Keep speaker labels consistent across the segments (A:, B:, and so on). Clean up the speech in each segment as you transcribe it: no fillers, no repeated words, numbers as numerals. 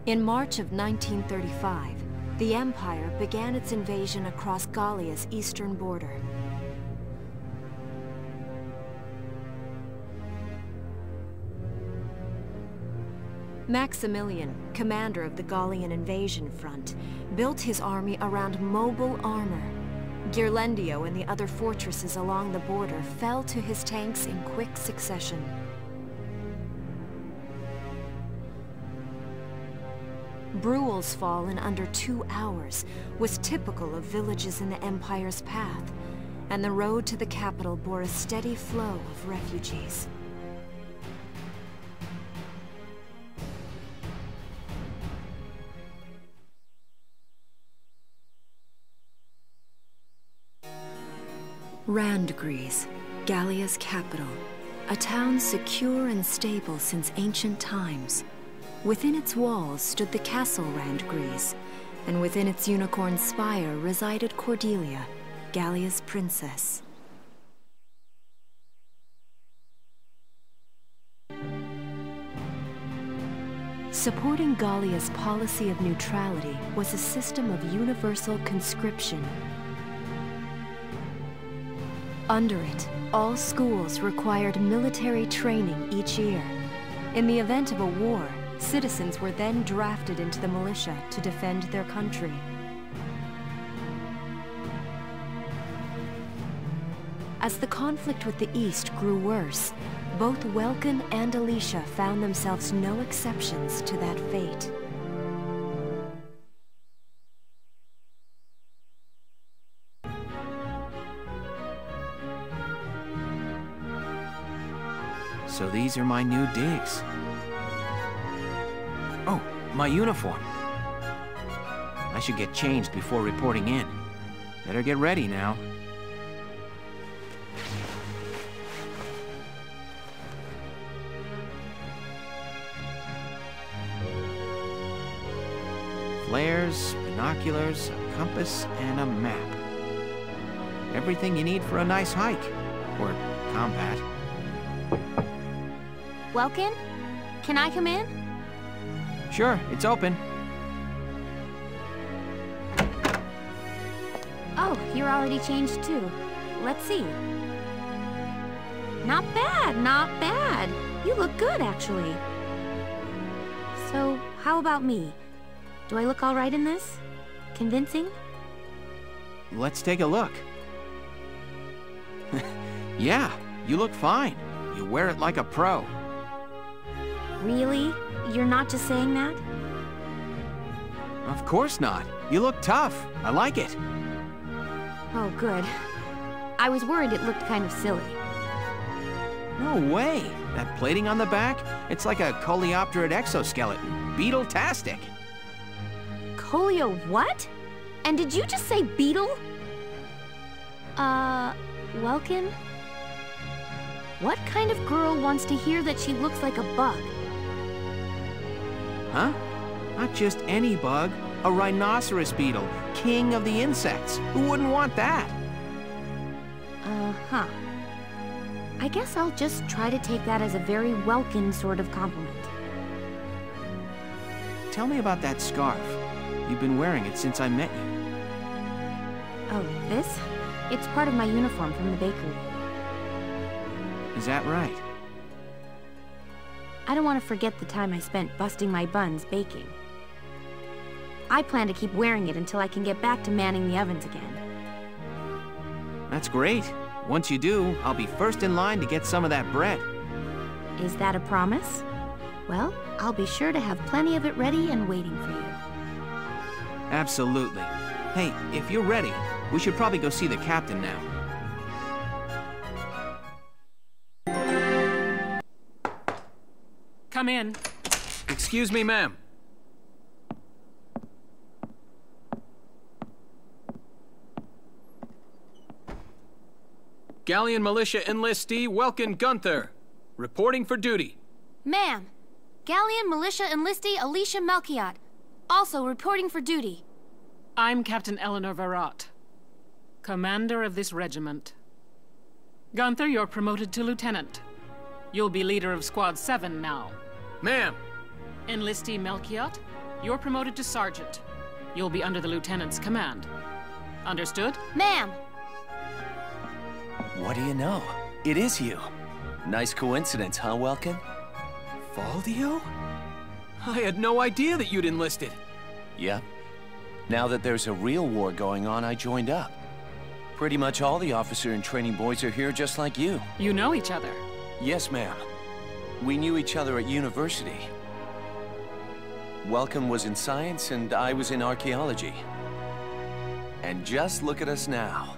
A: In March of 1935, the Empire began its invasion across Gallia's eastern border. Maximilian, commander of the Gallian invasion front, built his army around mobile armor. Ghirlandaio and the other fortresses along the border fell to his tanks in quick succession. Bruhl's fall in under 2 hours was typical of villages in the Empire's path, and the road to the capital bore a steady flow of refugees. Randgries, Gallia's capital, a town secure and stable since ancient times. Within its walls stood the castle Randgries, and within its unicorn spire resided Cordelia, Gallia's princess. Supporting Gallia's policy of neutrality was a system of universal conscription. Under it, all schools required military training each year. In the event of a war, citizens were then drafted into the militia to defend their country. As the conflict with the East grew worse, both Welkin and Alicia found themselves no exceptions to that fate.
B: So these are my new digs. Oh, my uniform. I should get changed before reporting in. Better get ready now. Flares, binoculars, a compass, and a map. Everything you need for a nice hike. Or combat.
C: Welkin? Can I come in?
B: Sure, it's open.
C: Oh, you're already changed too. Let's see. Not bad, not bad. You look good, actually. So, how about me? Do I look all right in this? Convincing?
B: Let's take a look. Yeah, you look fine. You wear it like a pro.
C: Really? You're not just saying that?
B: Of course not. You look tough. I like it.
C: Oh, good. I was worried it looked kind of silly.
B: No way. That plating on the back, it's like a coleopterid exoskeleton. Beetle-tastic.
C: Coleo what? And did you just say beetle? Welkin? What kind of girl wants to hear that she looks like a bug?
B: Huh? Not just any bug. A rhinoceros beetle, king of the insects. Who wouldn't want that?
C: Uh-huh. I guess I'll just try to take that as a very Welkin sort of compliment.
B: Tell me about that scarf. You've been wearing it since I met you.
C: Oh, this? It's part of my uniform from the bakery.
B: Is that right?
C: I don't want to forget the time I spent busting my buns baking. I plan to keep wearing it until I can get back to manning the ovens again.
B: That's great. Once you do, I'll be first in line to get some of that bread.
C: Is that a promise? Well, I'll be sure to have plenty of it ready and waiting for you.
B: Absolutely. Hey, if you're ready, we should probably go see the captain now.
D: Come in.
B: Excuse me, ma'am.
D: Gallian militia enlistee Welkin Gunther, reporting for duty.
E: Ma'am, Gallian militia enlistee Alicia Melchiot, also reporting for duty.
F: I'm Captain Eleanor Varrot, commander of this regiment. Gunther, you're promoted to lieutenant. You'll be leader of Squad 7 now.
D: Ma'am.
F: Enlistee Melchiot, You're promoted to sergeant. You'll be under the lieutenant's command. Understood?
E: Ma'am!
G: What do you know? It is you. Nice coincidence, huh, Welkin?
D: Valdio? I had no idea that you'd enlisted.
G: Yep. Now that there's a real war going on, I joined up. Pretty much all the officer and training boys are here just like you.
F: You know each other.
G: Yes, ma'am. We knew each other at university. Welcome was in science and I was in archaeology. And just look at us now.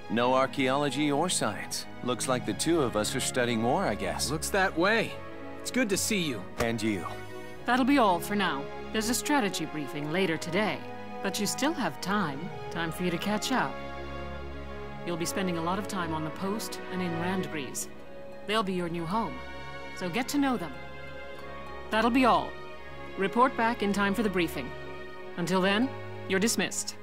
G: No archaeology or science. Looks like the two of us are studying more, I guess.
D: Looks that way. It's good to see you.
G: And you.
F: That'll be all for now. There's a strategy briefing later today. But you still have time. Time for you to catch up. You'll be spending a lot of time on the post and in Randgrease. They'll be your new home. So get to know them. That'll be all. Report back in time for the briefing. Until then, you're dismissed.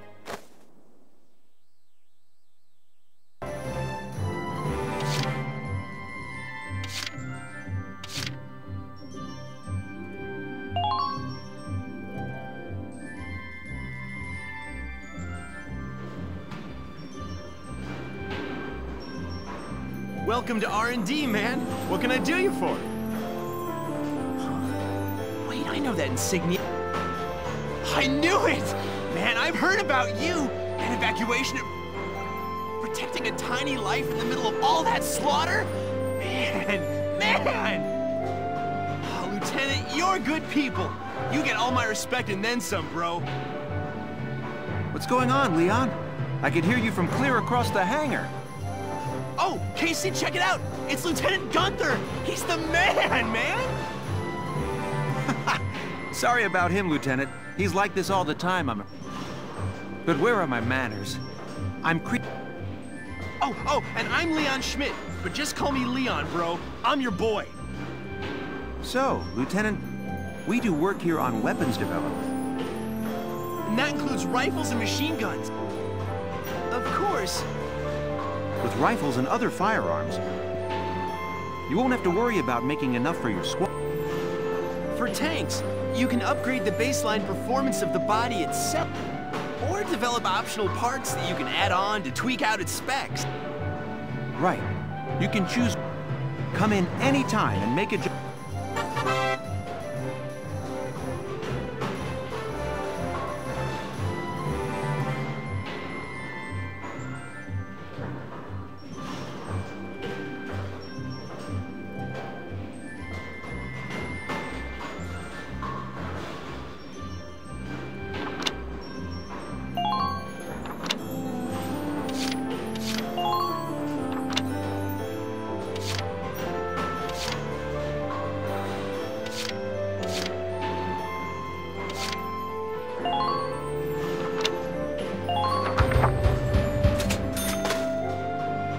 H: Welcome to R&D, man. What can I do you for? Wait, I know that insignia. I knew it! Man, I've heard about you! An evacuation of... protecting a tiny life in the middle of all that slaughter? Man! Oh, Lieutenant, you're good people. You get all my respect and then some, bro.
B: What's going on, Leon? I can hear you from clear across the hangar.
H: Oh, Casey, check it out! It's Lieutenant Gunther! He's the man!
B: Sorry about him, Lieutenant. He's like this all the time, But where are my manners?
H: Oh, and I'm Leon Schmidt, but just call me Leon, bro. I'm your boy.
B: So, Lieutenant, we do work here on weapons development.
H: And that includes rifles and machine guns. Of course.
B: With rifles and other firearms, you won't have to worry about making enough for your squad.
H: For tanks, you can upgrade the baseline performance of the body itself, or develop optional parts that you can add on to tweak out its specs.
B: Right. You can choose. Come in anytime and make a job.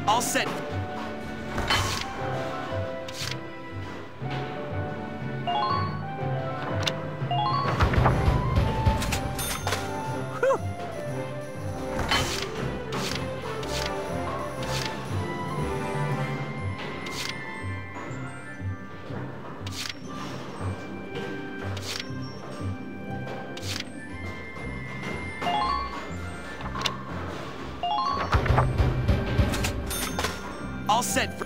H: All set. Whew. All set for...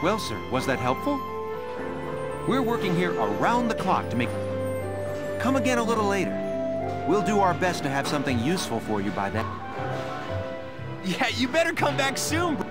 B: Well, sir, was that helpful? We're working here around the clock to make... Come again a little later. We'll do our best to have something useful for you by then.
H: Yeah, you better come back soon, bro.